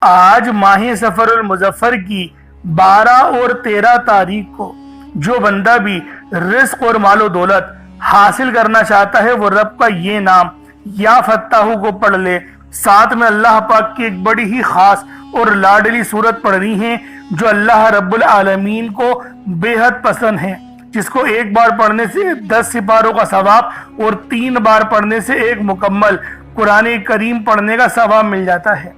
آج ماہ سفر المظفر کی 12 اور 13 تاریخ کو جو بندہ بھی رزق اور مال و دولت حاصل کرنا چاہتا ہے وہ رب کا یہ نام یا فتاح کو پڑھ لے۔ ساتھ میں اللہ پاک کی ایک بڑی ہی خاص اور لاڈلی صورت پڑھنی ہے جو اللہ رب العالمین کو بے حد پسند ہے، جس کو ایک بار پڑھنے سے 10 سپاروں کا ثواب اور 3 بار پڑھنے سے ایک مکمل قرآن کریم پڑھنے کا ثواب مل جاتا ہے۔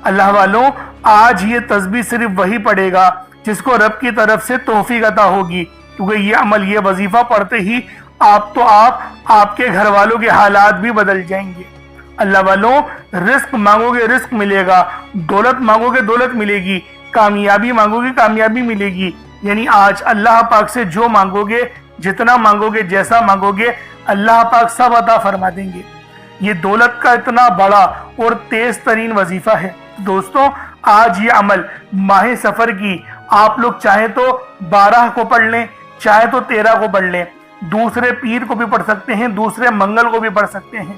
اللہ والوں، آج یہ تسبیح صرف وہی پڑھے گا جس کو رب کی طرف سے توفیق عطا ہوگی، کیونکہ یہ عمل، یہ وظیفہ پڑھتے ہی آپ کے گھر والوں کے حالات بھی بدل جائیں گے۔ اللہ والوں، رزق مانگو گے رزق ملے گا، دولت مانگو گے دولت ملے گی، کامیابی مانگو گے کامیابی ملے گی۔ یعنی آج اللہ پاک سے جو مانگو گے، جتنا مانگو گے، جیسا مانگو گے، اللہ پاک سب عطا فرما دیں گے۔ یہ دولت کا اتنا بڑا اور تیز ترین وظیفہ ہے۔ دوستوں، آج یہ عمل ماہ سفر کی آپ لوگ چاہیں تو 12 کو پڑھ لیں، چاہے تو 13 کو پڑھ لیں، دوسرے پیر کو بھی پڑھ سکتے ہیں، دوسرے منگل کو بھی پڑھ سکتے ہیں۔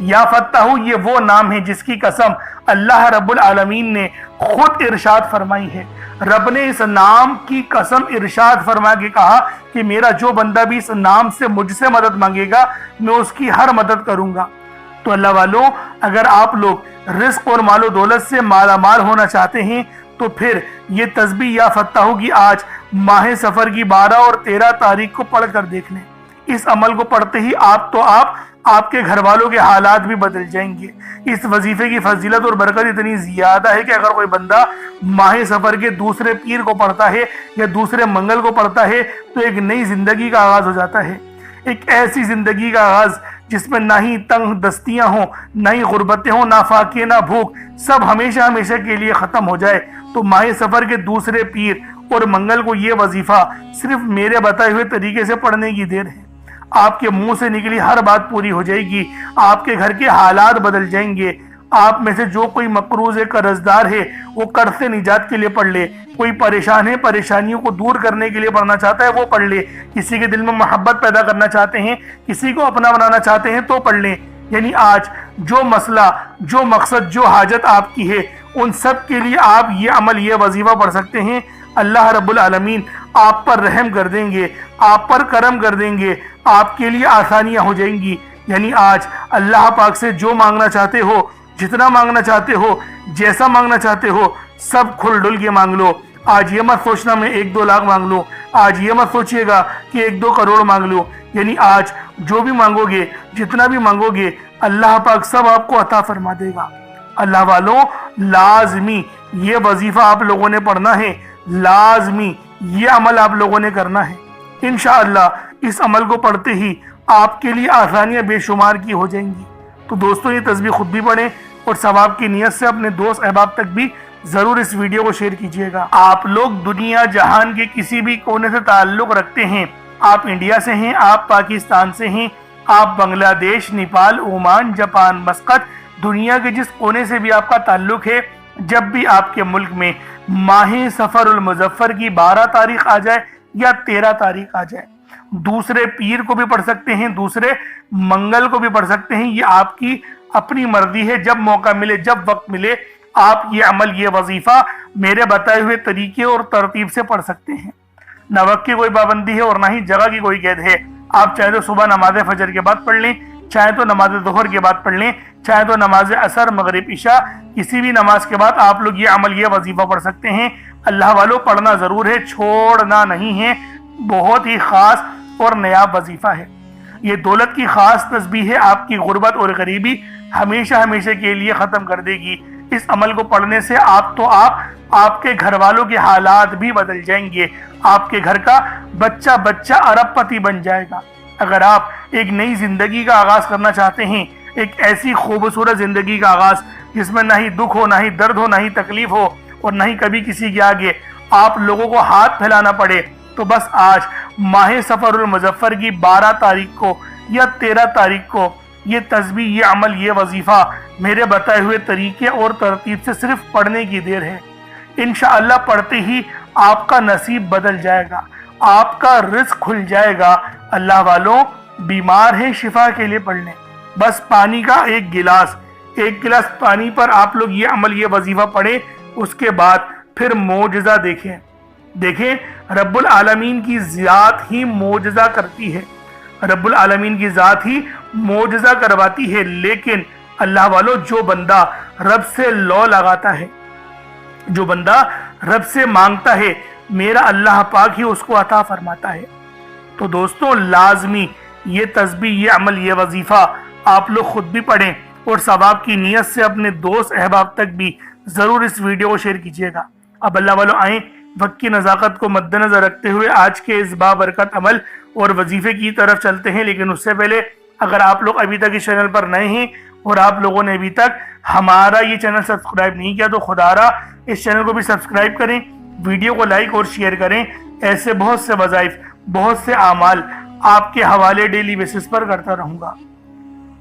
یا فتاح یہ وہ نام ہے جس کی قسم اللہ رب العالمین نے خود ارشاد فرمائی ہے۔ رب نے اس نام کی قسم ارشاد فرما کے کہا کہ میرا جو بندہ بھی اس نام سے مجھ سے مدد مانگے گا، میں اس کی ہر مدد کروں گا۔ تو اللہ والوں، اگر آپ لوگ رزق اور مال و دولت سے مالا مال ہونا چاہتے ہیں تو پھر یہ تسبیح یا فتاح کی آج ماہ سفر کی 12 اور 13 تاریخ کو پڑھ کر دیکھ لیں۔ اس عمل کو پڑھتے ہی آپ کے گھر والوں کے حالات بھی بدل جائیں گے۔ اس وظیفے کی فضیلت اور برکت اتنی زیادہ ہے کہ اگر کوئی بندہ ماہ سفر کے دوسرے پیر کو پڑھتا ہے یا دوسرے منگل کو پڑھتا ہے تو ایک نئی زندگی کا آغاز ہو جاتا ہے، ایک ایسی زندگی کا آغاز جس میں نہ ہی تنگ دستیاں ہوں، نہ ہی غربتیں ہوں، نہ فاقے، نہ بھوک، سب ہمیشہ ہمیشہ کے لیے ختم ہو جائے۔ تو ماہ سفر کے دوسرے پیر اور منگل کو یہ وظیفہ صرف میرے بتائے ہوئے طریقے سے پڑھنے کی دیر ہے۔ آپ کے منہ سے نکلی ہر بات پوری ہو جائے گی، آپ کے گھر کے حالات بدل جائیں گے۔ آپ میں سے جو کوئی مقروض ہے، قرض دار ہے، وہ قرض سے نجات کے لیے پڑھ لے۔ کوئی پریشان ہے، پریشانیوں کو دور کرنے کے لیے پڑھنا چاہتا ہے، وہ پڑھ لے۔ کسی کے دل میں محبت پیدا کرنا چاہتے ہیں، کسی کو اپنا بنانا چاہتے ہیں تو پڑھ لیں۔ یعنی آج جو مسئلہ، جو مقصد، جو حاجت آپ کی ہے، ان سب کے لیے آپ یہ عمل، یہ وظیفہ پڑھ سکتے ہیں۔ اللہ رب العالمین آپ پر رحم کر دیں گے، آپ پر کرم کر دیں گے، آپ کے لیے آسانیاں ہو جائیں گی۔ یعنی آج اللہ پاک سے جو مانگنا چاہتے ہو، جتنا مانگنا چاہتے ہو، جیسا مانگنا چاہتے ہو، سب کھل ڈل کے مانگ لو۔ آج یہ مت سوچنا میں 1-2 لاکھ مانگ لوں، آج یہ مت سوچئے گا کہ 1-2 کروڑ مانگ لوں۔ یعنی آج جو بھی مانگو گے، جتنا بھی مانگو گے، اللہ پاک سب آپ کو عطا فرما دے گا۔ اللہ والوں، لازمی یہ وظیفہ آپ لوگوں نے پڑھنا ہے، لازمی یہ عمل آپ لوگوں نے کرنا ہے۔ انشاءاللہ اس عمل کو پڑھتے ہی آپ کے لیے آسانیاں بے شمار کی ہو جائیں گی۔ تو دوستوں، یہ تسبیح خود بھی پڑھیں اور ثواب کی نیت سے اپنے دوست احباب تک بھی ضرور اس ویڈیو کو شیئر کیجئے گا۔ آپ لوگ دنیا جہان کے کسی بھی کونے سے تعلق رکھتے ہیں، آپ انڈیا سے ہیں، آپ پاکستان سے ہیں، آپ بنگلہ دیش، نیپال، عمان، جاپان، مسقط، دنیا کے جس کونے سے بھی آپ کا تعلق ہے، جب بھی آپ کے ملک میں ماہ سفر المظفر کی 12 تاریخ آ جائے یا 13 تاریخ آ جائے، دوسرے پیر کو بھی پڑھ سکتے ہیں، دوسرے منگل کو بھی پڑھ سکتے ہیں۔ یہ آپ کی اپنی مرضی ہے، جب موقع ملے، جب وقت ملے، آپ یہ عمل، یہ وظیفہ میرے بتائے ہوئے طریقے اور ترتیب سے پڑھ سکتے ہیں۔ نہ وقت کی کوئی پابندی ہے اور نہ ہی جگہ کی کوئی قید ہے۔ آپ چاہے تو صبح نماز فجر کے بعد پڑھ لیں، چاہے تو نماز ظہر کے بعد پڑھ لیں، چاہے تو نماز عصر، مغرب، عشاء، کسی بھی نماز کے بعد آپ لوگ یہ عمل، یہ وظیفہ پڑھ سکتے ہیں۔ اللہ والوں، پڑھنا ضرور ہے، چھوڑنا نہیں ہے۔ بہت ہی خاص اور نایاب وظیفہ ہے۔ یہ دولت کی خاص تسبیح ہے، آپ کی غربت اور غریبی ہمیشہ ہمیشہ کے لیے ختم کر دے گی۔ اس عمل کو پڑھنے سے آپ کے گھر والوں کے حالات بھی بدل جائیں گے۔ آپ کے گھر کا بچہ ارب پتی بن جائے گا۔ اگر آپ ایک نئی زندگی کا آغاز کرنا چاہتے ہیں، ایک ایسی خوبصورت زندگی کا آغاز جس میں نہ ہی دکھ ہو، نہ ہی درد ہو، نہ ہی تکلیف ہو، اور نہ ہی کبھی کسی کے آگے آپ لوگوں کو ہاتھ پھیلانا پڑے، تو بس آج ماہ سفر المظفر کی 12 تاریخ کو یا 13 تاریخ کو یہ تسبیح، یہ عمل، یہ وظیفہ میرے بتائے ہوئے طریقے اور ترتیب سے صرف پڑھنے کی دیر ہے۔ انشاءاللہ پڑھتے ہی آپ کا نصیب بدل جائے گا، آپ کا رزق کھل جائے گا۔ اللہ والوں، بیمار ہیں، شفا کے لیے پڑھ لیں۔ بس پانی کا ایک گلاس ایک گلاس پانی پر آپ لوگ یہ عمل یہ وظیفہ پڑھیں، اس کے بعد پھر معجزہ دیکھیں۔ دیکھیں رب العالمین کی ذات ہی معجزہ کرتی ہے، رب العالمین کی ذات ہی معجزہ کرواتی ہے، لیکن اللہ والو جو بندہ رب سے لو لگاتا ہے، جو بندہ رب سے مانگتا ہے، میرا اللہ پاک ہی اس کو عطا فرماتا ہے۔ تو دوستوں لازمی یہ تسبیح، یہ عمل، یہ وظیفہ آپ لوگ خود بھی پڑھیں اور ثواب کی نیت سے اپنے دوست احباب تک بھی ضرور اس ویڈیو کو شیئر کیجیے گا۔ اب اللہ والو آئیں وقت کی نزاکت کو مد نظر رکھتے ہوئے آج کے اس بابرکت عمل اور وظیفے کی طرف چلتے ہیں، لیکن اس سے پہلے اگر آپ لوگ ابھی تک اس چینل پر نئے ہیں اور آپ لوگوں نے ابھی تک ہمارا یہ چینل سبسکرائب نہیں کیا تو خدا را اس چینل کو بھی سبسکرائب کریں، ویڈیو کو لائک اور شیئر کریں۔ ایسے بہت سے وظائف، بہت سے اعمال آپ کے حوالے ڈیلی بیسس پر کرتا رہوں گا۔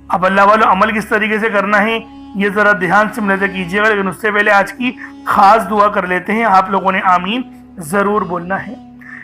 اب اللہ والو عمل کس طریقے سے کرنا ہے یہ ذرا دھیان سے ملاحظہ کیجیے گا، لیکن اس سے پہلے آج کی خاص دعا کر لیتے ہیں۔ آپ لوگوں نے آمین ضرور بولنا ہے۔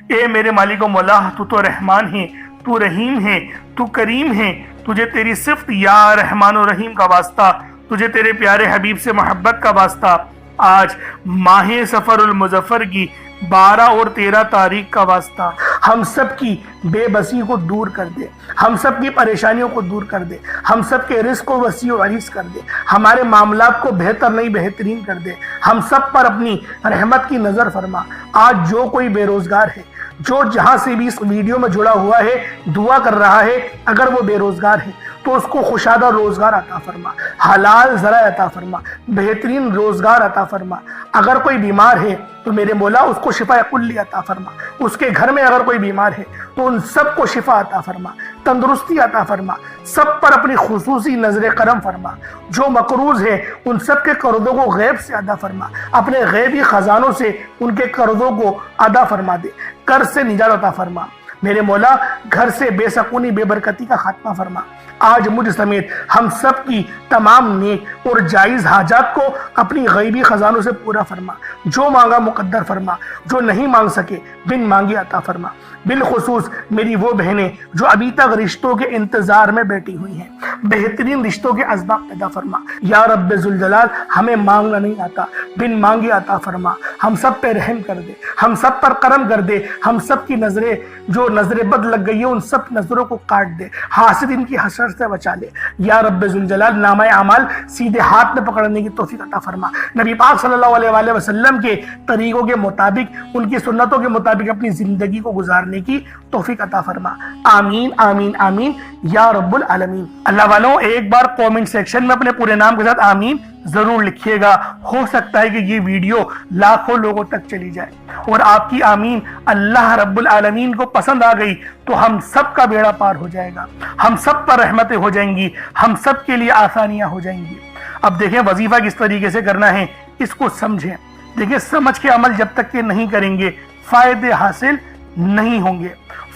اے میرے مالک و مولا، تو رحمان ہے، تو رحیم ہے، تو کریم ہے، تجھے تیری صفت یا رحمان و رحیم کا واسطہ، تجھے تیرے پیارے حبیب سے محبت کا واسطہ، آج ماہ سفر المظفر کی 12 اور 13 تاریخ کا واسطہ ہم سب کی بے بسی کو دور کر دے، ہم سب کی پریشانیوں کو دور کر دے، ہم سب کے رزق کو وسیع و عریض کر دے، ہمارے معاملات کو بہتر نہیں بہترین کر دے، ہم سب پر اپنی رحمت کی نظر فرما۔ آج جو کوئی بے روزگار ہے، جو جہاں سے بھی اس ویڈیو میں جڑا ہوا ہے دعا کر رہا ہے، اگر وہ بے روزگار ہے تو اس کو خوشادہ روزگار عطا فرما، حلال ذرائع عطا فرما، بہترین روزگار عطا فرما۔ اگر کوئی بیمار ہے تو میرے مولا اس کو شفا کلی عطا فرما، اس کے گھر میں اگر کوئی بیمار ہے تو ان سب کو شفا عطا فرما، تندرستی عطا فرما، سب پر اپنی خصوصی نظر کرم فرما۔ جو مقروض ہے ان سب کے قرضوں کو غیب سے ادا فرما، اپنے غیبی خزانوں سے ان کے قرضوں کو ادا فرما دے، قرض سے نجات عطا فرما۔ میرے مولا گھر سے بے سکونی بے برکتی کا خاتمہ فرما۔ آج مجھ سمیت ہم سب کی تمام نیک اور جائز حاجات کو اپنی غیبی خزانوں سے پورا فرما، جو مانگا مقدر فرما، جو نہیں مانگ سکے بن مانگے عطا فرما۔ بالخصوص میری وہ بہنیں جو ابھی تک رشتوں کے انتظار میں بیٹھی ہوئی ہیں، بہترین رشتوں کے اسباب پیدا فرما۔ یا رب ذوالجلال ہمیں مانگنا نہیں آتا، بن مانگے عطا فرما۔ ہم سب پہ رحم کر دے، ہم سب پر کرم کر دے، ہم سب کی نظریں جو نظر بد لگ گئی ہے ان سب نظروں کو کاٹ دے، حاسدین کی حسد سے بچا لے۔ یا رب ذوالجلال نامہ اعمال سیدھے ہاتھ میں پکڑنے کی توفیق عطا فرما۔ نبی پاک صلی اللہ علیہ وآلہ وسلم کے طریقوں کے مطابق، ان کی سنتوں کے مطابق اپنی زندگی کو گزارنے کی توفیق عطا فرما۔ آمین آمین آمین یا رب العالمین۔ اللہ والوں ایک بار کومنٹ سیکشن میں اپنے پورے نام کے ساتھ آمین ضرور لکھیے گا، ہو سکتا ہے کہ یہ ویڈیو لاکھوں لوگوں تک چلی جائے، اور آپ کی آمین اللہ رب العالمین کو پسند آ گئی تو ہم سب کا بیڑا پار ہو جائے گا، ہم سب پر رحمتیں ہو جائیں گی، ہم سب کے لیے آسانیاں ہو جائیں گی۔ اب دیکھیں وظیفہ کس طریقے سے کرنا ہے، اس کو سمجھیں۔ دیکھیں سمجھ کے عمل جب تک کہ نہیں کریں گے فائدے حاصل نہیں ہوں گے۔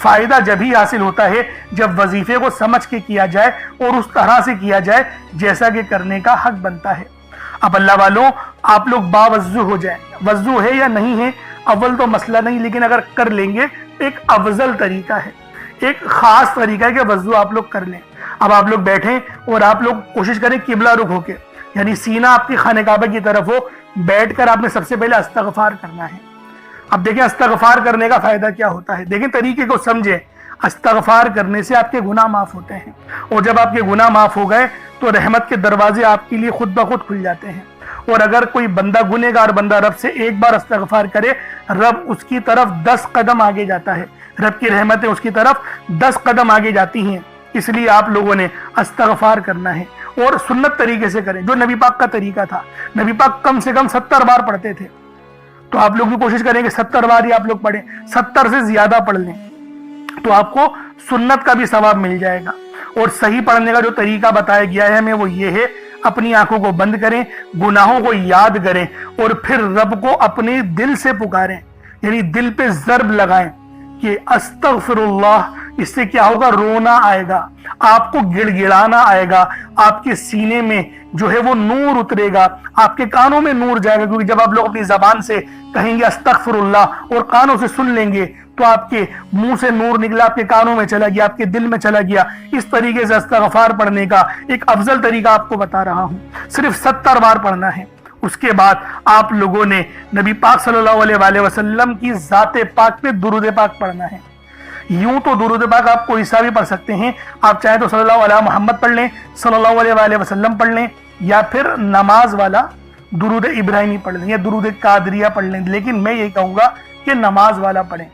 فائدہ جب ہی حاصل ہوتا ہے جب وظیفے کو سمجھ کے کیا جائے اور اس طرح سے کیا جائے جیسا کہ کرنے کا حق بنتا ہے۔ اب اللہ والوں آپ لوگ باوضو ہو جائیں، وضو ہے یا نہیں ہے اول تو مسئلہ نہیں، لیکن اگر کر لیں گے ایک افضل طریقہ ہے، ایک خاص طریقہ ہے کہ وضو آپ لوگ کر لیں۔ اب آپ لوگ بیٹھیں اور آپ لوگ کوشش کریں قبلہ رخ ہو کے، یعنی سینہ آپ کی خانہ کعبہ کی طرف ہو، بیٹھ کر آپ نے سب سے پہلے استغفار کرنا ہے۔ اب دیکھیں استغفار کرنے کا فائدہ کیا ہوتا ہے، دیکھیں طریقے کو سمجھیں۔ استغفار کرنے سے آپ کے گناہ معاف ہوتے ہیں، اور جب آپ کے گناہ معاف ہو گئے تو رحمت کے دروازے آپ کے لیے خود بخود کھل جاتے ہیں۔ اور اگر کوئی بندہ گنہگار بندہ رب سے ایک بار استغفار کرے، رب اس کی طرف 10 قدم آگے جاتا ہے، رب کی رحمتیں اس کی طرف 10 قدم آگے جاتی ہیں۔ اس لیے آپ لوگوں نے استغفار کرنا ہے اور سنت طریقے سے کریں، جو نبی پاک کا طریقہ تھا۔ نبی پاک کم سے کم 70 بار پڑھتے تھے، تو آپ لوگ بھی کوشش کریں کہ 70 بار ہی آپ لوگ پڑھیں، 70 سے زیادہ پڑھ لیں تو آپ کو سنت کا بھی ثواب مل جائے گا۔ اور صحیح پڑھنے کا جو طریقہ بتایا گیا ہے ہمیں وہ یہ ہے، اپنی آنکھوں کو بند کریں، گناہوں کو یاد کریں اور پھر رب کو اپنے دل سے پکاریں، یعنی دل پہ ضرب لگائیں کہ استغفر اللہ اس سے کیا ہوگا؟ رونا آئے گا، آپ کو گڑ گڑانا آئے گا، آپ کے سینے میں جو ہے وہ نور اترے گا، آپ کے کانوں میں نور جائے گا، کیونکہ جب آپ لوگ اپنی زبان سے کہیں گے استغفر اللہ اور کانوں سے سن لیں گے تو آپ کے منہ سے نور نکلا، آپ کے کانوں میں چلا گیا، آپ کے دل میں چلا گیا۔ اس طریقے سے استغفار پڑھنے کا ایک افضل طریقہ آپ کو بتا رہا ہوں، صرف 70 بار پڑھنا ہے۔ اس کے بعد آپ لوگوں نے نبی پاک صلی اللہ علیہ وآلہ وسلم کی ذات پاک پہ درود پاک پڑھنا ہے۔ یوں تو درود پاک آپ کوئی سا بھی پڑھ سکتے ہیں، آپ چاہیں تو صلی اللہ علیہ محمد پڑھ لیں، صلی اللہ علیہ وآلہ وسلم پڑھ لیں، یا پھر نماز والا درود ابراہیمی پڑھ لیں یا درود قادریہ پڑھ لیں، لیکن میں یہ کہوں گا کہ نماز والا پڑھیں،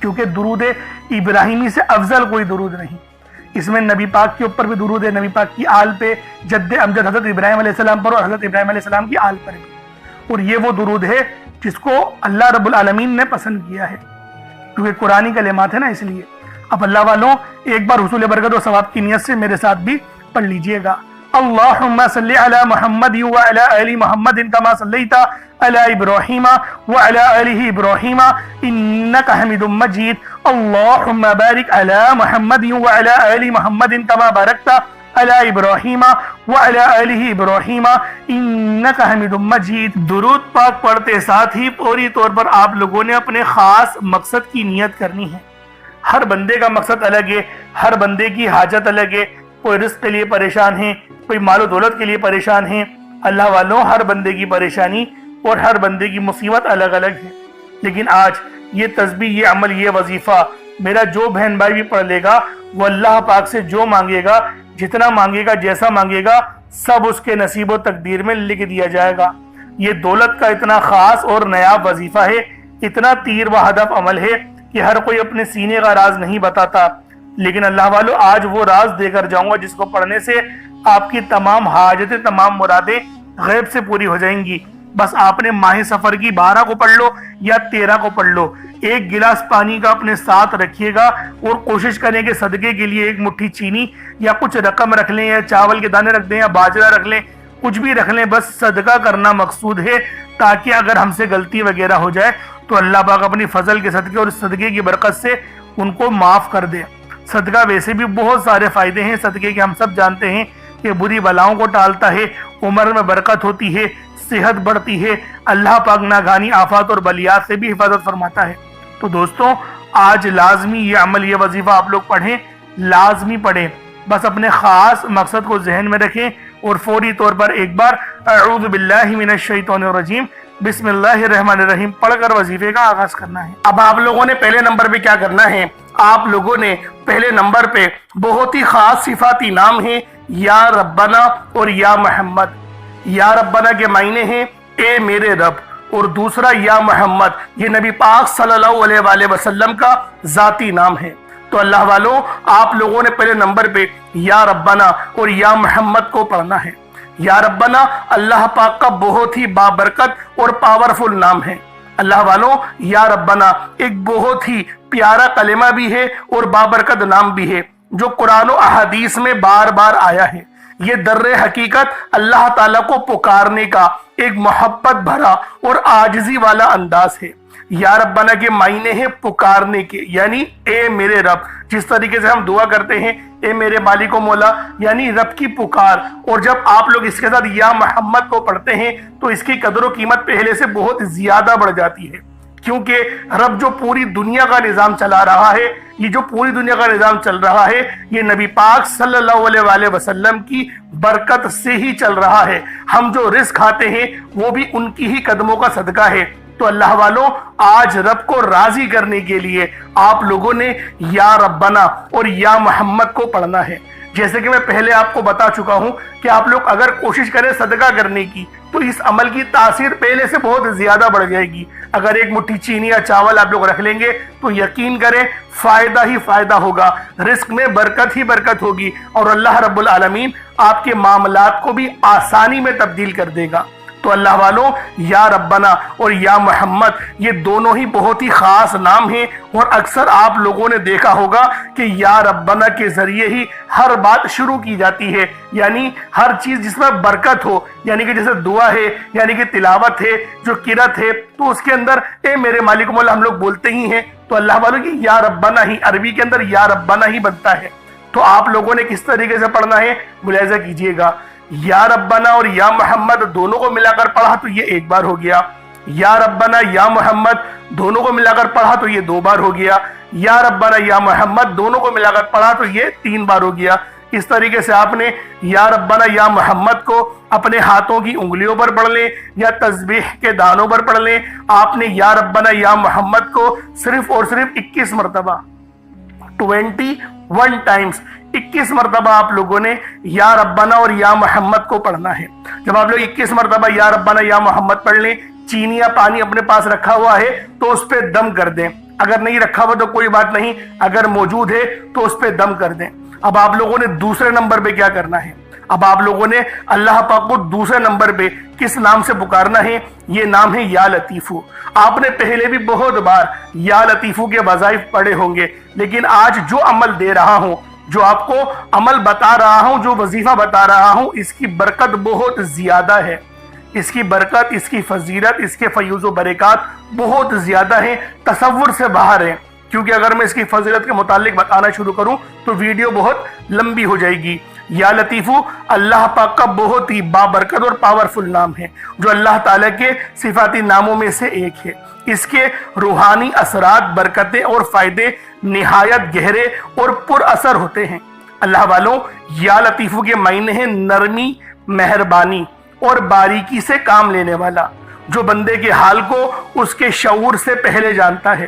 کیونکہ درود ابراہیمی سے افضل کوئی درود نہیں۔ اس میں نبی پاک کے اوپر بھی درود ہے، نبی پاک کی آل پہ، جد امجد حضرت ابراہیم علیہ السلام پر اور حضرت ابراہیم علیہ السلام کی آل پر بھی، اور یہ وہ درود ہے جس کو اللہ رب العالمین نے پسند کیا ہے، کیونکہ قرآنی کلمات ہے نا، اس لیے۔ اب اللہ والوں ایک بار حصول برکت و ثواب کی نیت سے میرے ساتھ بھی پڑھ لیجئے گا۔ اللہم صلی علی محمد وعلی آل محمد کما صلیت علی ابراہیم وعلی آل ابراہیم انک حمید مجید۔ اللہم بارک علی محمد وعلی آل محمد کما بارکت علی ابراہیم وعلی آل ابراہیم انک حمید مجید۔ درود پاک پڑھتے ساتھ ہی فوری طور پر آپ لوگوں نے اپنے خاص مقصد کی نیت کرنی ہے۔ ہر بندے کا مقصد الگ ہے، ہر بندے کی حاجت الگ ہے، کوئی رزق کے لیے پریشان ہے، کوئی مال و دولت کے لیے پریشان ہے۔ اللہ والوں ہر بندے کی پریشانی اور ہر بندے کی مصیبت الگ الگ ہے، لیکن آج یہ تسبیح، یہ عمل، یہ وظیفہ میرا جو بہن بھائی بھی پڑھ لے گا، وہ اللہ پاک سے جو مانگے گا، جتنا مانگے گا، جیسا مانگے گا، سب اس کے نصیب و تقدیر میں لکھ دیا جائے گا۔ یہ دولت کا اتنا خاص اور نایاب وظیفہ ہے، اتنا تیر و ہدف عمل ہے کہ ہر کوئی اپنے سینے کا راز نہیں بتاتا، لیکن اللہ والو آج وہ راز دے کر جاؤں گا جس کو پڑھنے سے آپ کی تمام حاجتیں، تمام مرادیں غیب سے پوری ہو جائیں گی۔ بس آپ نے ماہ سفر کی 12 کو پڑھ لو یا 13 کو پڑھ لو، ایک گلاس پانی کا اپنے ساتھ رکھیے گا اور کوشش کریں کہ صدقے کے لیے ایک مٹھی چینی یا کچھ رقم رکھ لیں، یا چاول کے دانے رکھ دیں، یا باجرہ رکھ لیں، کچھ بھی رکھ لیں، بس صدقہ کرنا مقصود ہے، تاکہ اگر ہم سے غلطی وغیرہ ہو جائے تو اللہ پاک اپنی فضل کے صدقے اور صدقے کی برکت سے ان کو معاف کر دے۔ صدقہ ویسے بھی بہت سارے فائدے ہیں صدقے کے، ہم سب جانتے ہیں کہ بری بلاؤں کو ٹالتا ہے، عمر میں برکت ہوتی ہے، صحت بڑھتی ہے، اللہ پاک ناگہانی آفات اور بلیات سے بھی حفاظت فرماتا ہے۔ تو دوستوں آج لازمی یہ عمل، یہ وظیفہ آپ لوگ پڑھیں، لازمی پڑھیں، بس اپنے خاص مقصد کو ذہن میں رکھیں اور فوری طور پر ایک بار اعوذ باللہ من الشیطان الرجیم بسم اللہ الرحمن الرحیم پڑھ کر وظیفے کا آغاز کرنا ہے۔ اب آپ لوگوں نے پہلے نمبر پہ کیا کرنا ہے؟ آپ لوگوں نے پہلے نمبر پہ بہت ہی خاص صفاتی نام ہیں، یا ربنا اور یا محمد۔ یا ربنا کے معنی ہیں اے میرے رب، اور دوسرا یا محمد، یہ نبی پاک صلی اللہ علیہ وآلہ وسلم کا ذاتی نام ہے۔ تو اللہ والوں آپ لوگوں نے پہلے نمبر پہ یا ربنا اور یا محمد کو پڑھنا ہے۔ یا ربنا اللہ پاک کا بہت ہی بابرکت اور پاورفل نام ہے۔ اللہ والوں یا ربنا ایک بہت ہی پیارا کلمہ بھی ہے اور بابرکت نام بھی ہے، جو قرآن و احادیث میں بار بار آیا ہے۔ یہ در حقیقت اللہ تعالیٰ کو پکارنے کا ایک محبت بھرا اور عاجزی والا انداز ہے۔ یا ربنا کے معنی ہیں پکارنے کے، یعنی اے میرے رب، جس طریقے سے ہم دعا کرتے ہیں اے میرے مالک و مولا، یعنی رب کی پکار۔ اور جب آپ لوگ اس کے ساتھ یا محمد کو پڑھتے ہیں تو اس کی قدر و قیمت پہلے سے بہت زیادہ بڑھ جاتی ہے، کیونکہ رب جو پوری دنیا کا نظام چلا رہا ہے، یہ جو پوری دنیا کا نظام چل رہا ہے، یہ نبی پاک صلی اللہ علیہ وآلہ وسلم کی برکت سے ہی چل رہا ہے۔ ہم جو رزق کھاتے ہیں وہ بھی ان کی ہی قدموں کا صدقہ ہے۔ تو اللہ والوں آج رب کو راضی کرنے کے لیے آپ لوگوں نے یا ربنا اور یا محمد کو پڑھنا ہے۔ جیسے کہ میں پہلے آپ کو بتا چکا ہوں کہ آپ لوگ اگر کوشش کریں صدقہ کرنے کی تو اس عمل کی تاثیر پہلے سے بہت زیادہ بڑھ جائے گی۔ اگر ایک مٹھی چینی یا چاول آپ لوگ رکھ لیں گے تو یقین کریں فائدہ ہی فائدہ ہوگا، رزق میں برکت ہی برکت ہوگی، اور اللہ رب العالمین آپ کے معاملات کو بھی آسانی میں تبدیل کر دے گا۔ تو اللہ والوں یا ربنا اور یا محمد یہ دونوں ہی بہت ہی خاص نام ہیں، اور اکثر آپ لوگوں نے دیکھا ہوگا کہ یا ربنا کے ذریعے ہی ہر بات شروع کی جاتی ہے، یعنی ہر چیز جس میں برکت ہو، یعنی کہ جیسے دعا ہے، یعنی کہ تلاوت ہے، جو قرات ہے، تو اس کے اندر اے میرے مالک مولا ہم لوگ بولتے ہی ہیں، تو اللہ والوں کی یا ربنا ہی عربی کے اندر یا ربنا ہی بنتا ہے. تو آپ لوگوں نے کس طریقے سے پڑھنا ہے ملاحظہ کیجئے گا. یا ربنا اور یا محمد دونوں کو ملا کر پڑھا تو یہ ایک بار ہو گیا. یا ربنا یا محمد دونوں کو ملا کر پڑھا تو یہ 2 بار ہو گیا. یا ربنا یا محمد دونوں کو ملا کر پڑھا تو یہ 3 بار ہو گیا. اس طریقے سے آپ نے یا ربنا یا محمد کو اپنے ہاتھوں کی انگلیوں پر پڑھ لیں یا تسبیح کے دانوں پر پڑھ لیں. آپ نے یا ربنا یا محمد کو صرف اور صرف 21 مرتبہ 21 ٹائمز 21 مرتبہ آپ لوگوں نے یا ربنا اور یا محمد کو پڑھنا ہے. جب آپ لوگ 21 مرتبہ یا ربنا یا محمد پڑھ لیں، چینی یا پانی اپنے پاس رکھا ہوا ہے تو اس پہ دم کر دیں. اگر نہیں رکھا ہوا تو کوئی بات نہیں، اگر موجود ہے تو اس پہ دم کر دیں. اب آپ لوگوں نے دوسرے نمبر پہ کیا کرنا ہے؟ اب آپ لوگوں نے اللہ پاک کو دوسرے نمبر پہ کس نام سے پکارنا ہے؟ یہ نام ہے یا لطیفو. آپ نے پہلے بھی بہت بار یا لطیفو کے وظائف پڑھے ہوں گے، لیکن آج جو عمل دے رہا ہوں، جو آپ کو عمل بتا رہا ہوں، جو وظیفہ بتا رہا ہوں، اس کی برکت بہت زیادہ ہے. اس کی برکت، اس کی فضیلت، اس کے فیوز و برکات بہت زیادہ ہیں، تصور سے باہر ہیں. کیونکہ اگر میں اس کی فضیلت کے متعلق بتانا شروع کروں تو ویڈیو بہت لمبی ہو جائے گی. یا لطیفو اللہ پاک کا بہت ہی بابرکت اور پاورفل نام ہے، جو اللہ تعالیٰ کے صفاتی ناموں میں سے ایک ہے. اس کے روحانی اثرات، برکتیں اور فائدے نہایت گہرے اور پر اثر ہوتے ہیں. اللہ والوں، یا لطیفو کے معنی ہیں نرمی، مہربانی اور باریکی سے کام لینے والا، جو بندے کے حال کو اس کے شعور سے پہلے جانتا ہے،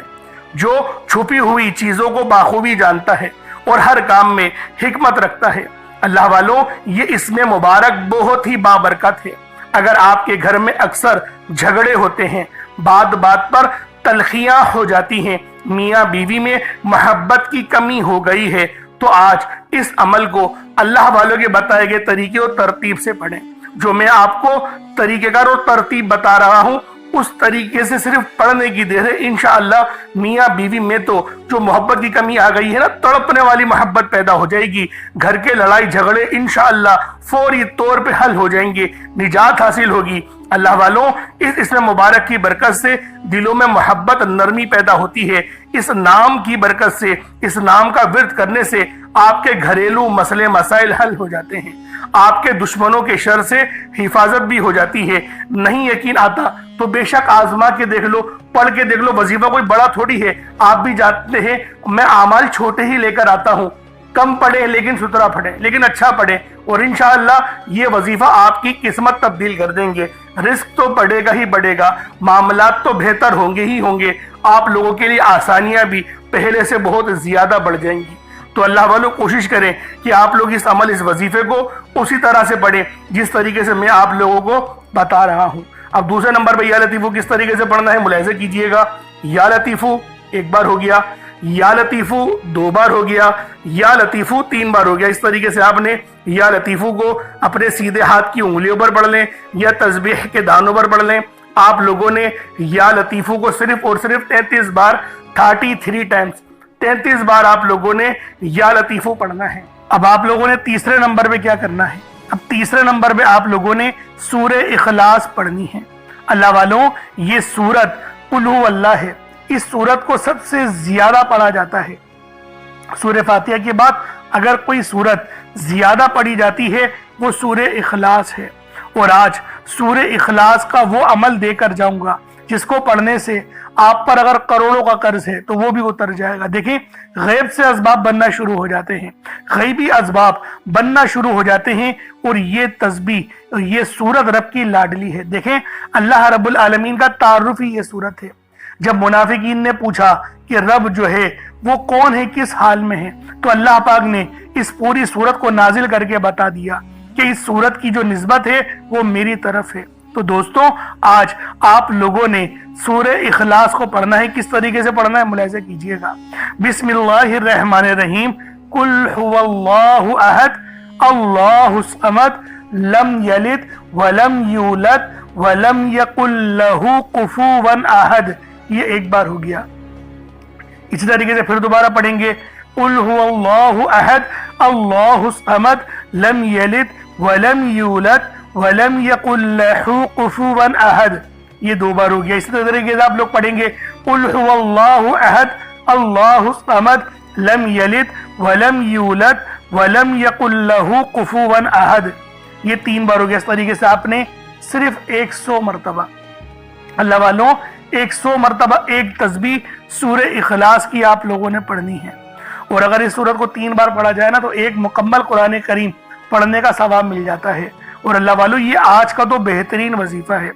جو چھپی ہوئی چیزوں کو بخوبی جانتا ہے اور ہر کام میں حکمت رکھتا ہے. اللہ والوں، یہ اسم مبارک بہت ہی بابرکت ہے. اگر آپ کے گھر میں اکثر جھگڑے ہوتے ہیں، بات بات پر تلخیاں ہو جاتی ہیں، میاں بیوی میں محبت کی کمی ہو گئی ہے، تو آج اس عمل کو اللہ والوں کے بتائے گئے طریقے اور ترتیب سے پڑھیں. جو میں آپ کو طریقہ کار اور ترتیب بتا رہا ہوں، اس طریقے سے صرف پڑھنے کی دیر ہے. انشاءاللہ میاں بیوی میں تو جو محبت کی کمی آ گئی ہے نا، تڑپنے والی محبت پیدا ہو جائے گی. گھر کے لڑائی جھگڑے انشاءاللہ فوری طور پہ حل ہو جائیں گے، نجات حاصل ہوگی. اللہ والوں، اس اسم مبارک کی برکت سے دلوں میں محبت، نرمی پیدا ہوتی ہے. اس نام کی برکت سے، اس نام کا ورد کرنے سے آپ کے گھریلو مسئلے مسائل حل ہو جاتے ہیں. آپ کے دشمنوں کے شر سے حفاظت بھی ہو جاتی ہے. نہیں یقین آتا تو بے شک آزما کے دیکھ لو، پڑھ کے دیکھ لو. وظیفہ کوئی بڑا تھوڑی ہے، آپ بھی جانتے ہیں میں اعمال چھوٹے ہی لے کر آتا ہوں. کم پڑھیں لیکن ستھرا پڑھیں، لیکن اچھا پڑھیں، اور انشاءاللہ یہ وظیفہ آپ کی قسمت تبدیل کر دیں گے. رزق تو بڑھے گا ہی بڑھے گا، معاملات تو بہتر ہوں گے ہی ہوں گے، آپ لوگوں کے لیے آسانیاں بھی پہلے سے بہت زیادہ بڑھ جائیں گی. تو اللہ والوں، کوشش کریں کہ آپ لوگ اس عمل، اس وظیفے کو اسی طرح سے پڑھیں جس طریقے سے میں آپ لوگوں کو بتا رہا ہوں. اب دوسرے نمبر پہ یا لطیفو کس طریقے سے پڑھنا ہے ملاحظہ کیجئے گا. یا لطیفو 1 بار ہو گیا، یا لطیفو 2 بار ہو گیا، یا لطیفو 3 بار ہو گیا. اس طریقے سے آپ نے یا لطیفو کو اپنے سیدھے ہاتھ کی انگلیوں پر پڑھ لیں یا تسبیح کے دانوں پر پڑھ لیں. آپ لوگوں نے یا لطیفو کو صرف اور صرف 33 بار 33 ٹائمز 33 بار آپ لوگوں نے یا لطیفو پڑھنا ہے. اب آپ لوگوں نے تیسرے نمبر پہ کیا کرنا ہے؟ اب تیسرے نمبر پہ آپ لوگوں نے سورہ اخلاص پڑھنی ہے. اللہ والوں، یہ سورت قل هو اللہ ہے. اس سورت کو سب سے زیادہ پڑھا جاتا ہے. سورہ فاتحہ کے بعد اگر کوئی سورت زیادہ پڑھی جاتی ہے وہ سورہ اخلاص ہے. اور آج سورہ اخلاص کا وہ عمل دے کر جاؤں گا جس کو پڑھنے سے آپ پر اگر کروڑوں کا قرض ہے تو وہ بھی اتر جائے گا. دیکھیں، غیب سے اسباب بننا شروع ہو جاتے ہیں، غیبی اسباب بننا شروع ہو جاتے ہیں، اور یہ تسبیح، یہ سورت رب کی لاڈلی ہے. دیکھیں، اللہ رب العالمین کا تعارف ہی یہ سورت ہے. جب منافقین نے پوچھا کہ رب جو ہے وہ کون ہے، کس حال میں ہے، تو اللہ پاک نے اس پوری سورت کو نازل کر کے بتا دیا کہ اس سورت کی جو نسبت ہے وہ میری طرف ہے. تو دوستوں، آج آپ لوگوں نے سورہ اخلاص کو پڑھنا ہے. کس طریقے سے پڑھنا ہے ملاحظہ کیجئے گا. بسم اللہ الرحمن الرحیم. قل هو اللہ احد اللہ الصمد لم یلد ولم یولد ولم یکن لہ کفوا احد. یہ 1 بار ہو گیا. اسی طریقے سے پھر دوبارہ پڑھیں گے. قل هو اللہ احد اللہ الصمد لم یلد ولم یولد وَلَمْ يَقُلْ لَهُ كُفُوًا أَحَدٌ. یہ 2 بار ہو گیا. اسی طریقے سے آپ لوگ پڑھیں گے قُلْ هُوَ اللَّهُ أَحَدٌ اللہ الصمد لم یلد ولم یولد ولم یکن لہ کفوا احد. یہ 3 بار ہو گیا. اس طریقے سے آپ نے صرف 100 مرتبہ اللہ والوں 100 مرتبہ ایک تسبیح سورہ اخلاص کی آپ لوگوں نے پڑھنی ہے. اور اگر اس سورت کو 3 بار پڑھا جائے نا تو ایک مکمل قرآن کریم پڑھنے کا ثواب مل جاتا ہے. اور اللہ والوں یہ آج کا تو بہترین وظیفہ ہے.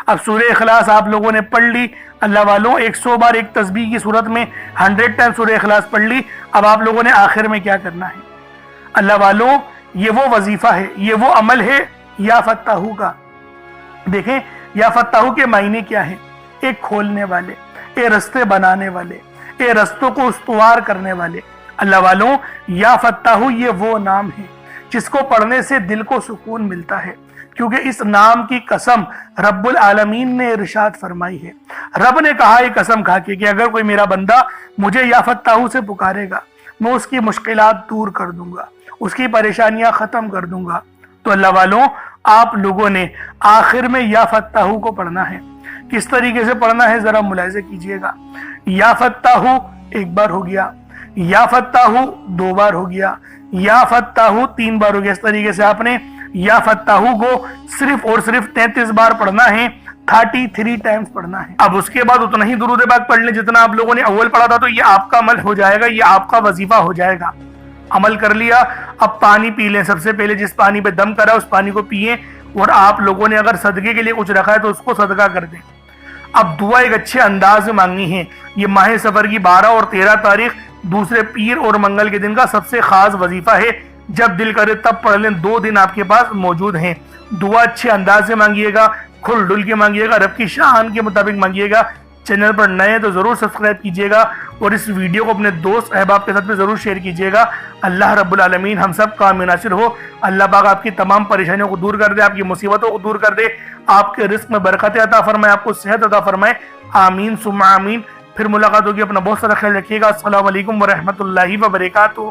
اب سورہ اخلاص آپ لوگوں نے پڑھ لی اللہ والوں 100 بار ایک تسبیح کی صورت میں 100 ٹائم سورہ اخلاص پڑھ لی. اب آپ لوگوں نے آخر میں کیا کرنا ہے اللہ والوں؟ یہ وہ وظیفہ ہے, یہ وہ عمل ہے یا فتاحو کا. دیکھیں یا فتاحو کے معنی کیا ہے؟ ایک کھولنے والے, اے رستے بنانے والے, اے رستوں کو استوار کرنے والے. اللہ والوں یا فتاحو یہ وہ نام ہے جس کو پڑھنے سے دل کو سکون ملتا ہے, کیونکہ اس نام کی قسم رب العالمین نے ارشاد فرمائی ہے. رب نے کہا یہ قسم کھا کے کہ اگر کوئی میرا بندہ مجھے یا فتاحو سے پکارے گا میں اس کی مشکلات دور کر دوں گا, اس کی پریشانیاں ختم کر دوں گا. تو اللہ والوں آپ لوگوں نے آخر میں یا فتاحو کو پڑھنا ہے. کس طریقے سے پڑھنا ہے ذرا ملاحظہ کیجئے گا. یا فتاحو 1 بار ہو گیا, یا فتاحو 2 بار ہو گیا, یا فتاحو 3 بار ہو گیا. اس طریقے سے آپ نے یا فتاحو کو صرف اور صرف 33 بار پڑھنا ہے, 33 ٹائمز پڑھنا ہے. اب اس کے بعد اتنا ہی درود پاک پڑھ لیں جتنا آپ لوگوں نے اول پڑھا تھا. تو یہ آپ کا عمل ہو جائے گا, یہ آپ کا وظیفہ ہو جائے گا. عمل کر لیا. اب پانی پی لیں. سب سے پہلے جس پانی پہ دم کرا اس پانی کو پیئیں, اور آپ لوگوں نے اگر صدقے کے لیے کچھ رکھا ہے تو اس کو صدقہ کر دیں. اب دعا ایک اچھے انداز میں مانگنی ہے. یہ ماہ سفر کی 12 اور 13 تاریخ دوسرے پیر اور منگل کے دن کا سب سے خاص وظیفہ ہے. جب دل کرے تب پڑھ لیں, 2 دن آپ کے پاس موجود ہیں. دعا اچھے انداز سے مانگیے گا, کھل ڈل کے مانگیے گا, رب کی شان کے مطابق مانگیے گا. چینل پر نئے تو ضرور سبسکرائب کیجئے گا, اور اس ویڈیو کو اپنے دوست احباب کے ساتھ بھی ضرور شیئر کیجئے گا. اللہ رب العالمین ہم سب کا عامل ناصر ہو. اللہ پاک آپ کی تمام پریشانیوں کو دور کر دے, آپ کی مصیبتوں کو دور کر دے, آپ کے رزق میں برکت عطا فرمائے, آپ کو صحت عطا فرمائے. آمین ثم آمین. پھر ملاقات ہوگی. اپنا بہت سارا خیال رکھیے گا. السلام علیکم ورحمۃ اللہ وبرکاتہ.